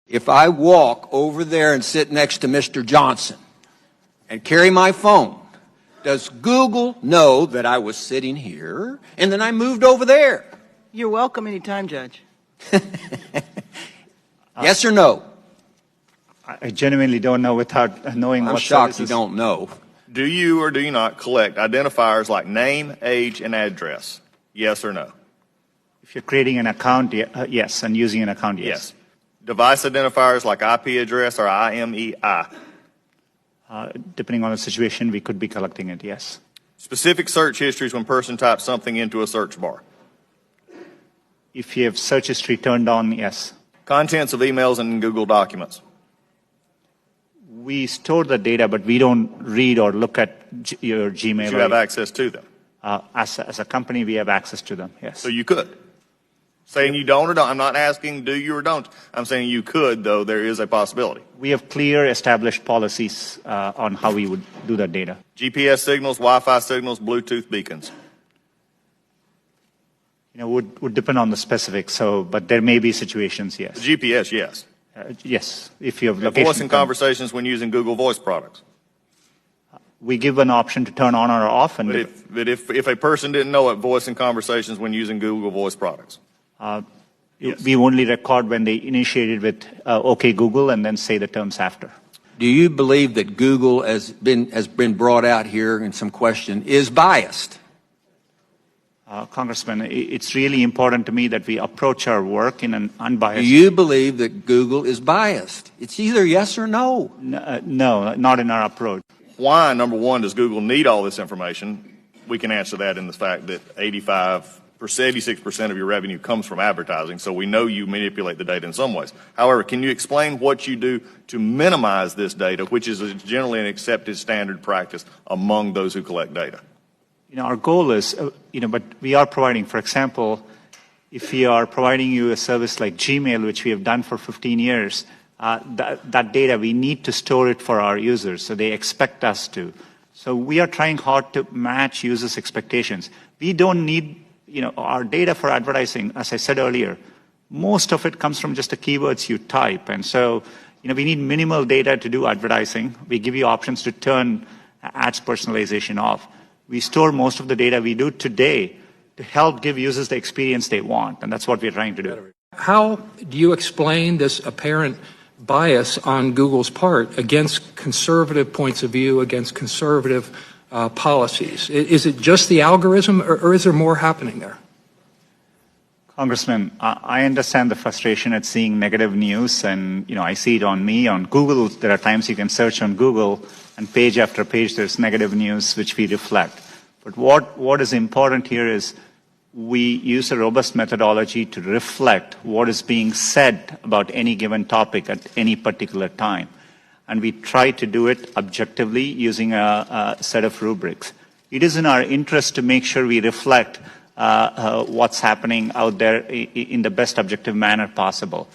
If I walk over there and sit next to Mr. Johnson and carry my phone, does Google know that I was sitting here and then I moved over there? You're welcome anytime, Judge. Yes or no? I genuinely don't know without knowing I'm what shocked services. you don't know. Do you or do you not collect identifiers like name, age, and address? Yes or no? If you're creating an account, yes, and using an account, yes. Device identifiers like IP address or IMEI? Depending on the situation, we could be collecting it, yes. Specific search histories when person types something into a search bar? If you have search history turned on, yes. Contents of emails and Google Documents? We store the data, but we don't read or look at your Gmail. But you have access to them? As a company, we have access to them, yes. So you could? Saying you don't or don't. I'm not asking do you or don't. I'm saying you could, though there is a possibility. We have clear established policies on how we would do that data. GPS signals, Wi-Fi signals, Bluetooth beacons? Would depend on the specifics, but there may be situations, yes. The GPS, yes. Yes, if you have The location. voice and conversations when using Google Voice products? We give an option to turn on or off. And But if a person didn't know it, voice and conversations when using Google Voice products? Yes. We only record when they initiated with OK Google and then say the terms after. Do you believe that Google has been brought out here in some question is biased? Congressman, it's really important to me that we approach our work in an unbiased. Do you believe that Google is biased? It's either yes or no. No, not in our approach. Why, number one, does Google need all this information? We can answer that in the fact that 86% of your revenue comes from advertising, so we know you manipulate the data in some ways. However, can you explain what you do to minimize this data, which is generally an accepted standard practice among those who collect data? Our goal is, but we are providing, for example, if we are providing you a service like Gmail, which we have done for 15 years, that data, we need to store it for our users, so they expect us to. So we are trying hard to match users' expectations. We don't need, our data for advertising, as I said earlier, most of it comes from just the keywords you type. And so, we need minimal data to do advertising. We give you options to turn ads personalization off. We store most of the data we do today to help give users the experience they want, and that's what we're trying to do. How do you explain this apparent bias on Google's part against conservative points of view, against conservative policies? Is it just the algorithm, or is there more happening there? Congressman, I understand the frustration at seeing negative news, and I see it on me, on Google. There are times you can search on Google, and page after page there's negative news which we reflect. But what is important here is we use a robust methodology to reflect what is being said about any given topic at any particular time. And we try to do it objectively using a set of rubrics. It is in our interest to make sure we reflect what's happening out there in the best objective manner possible.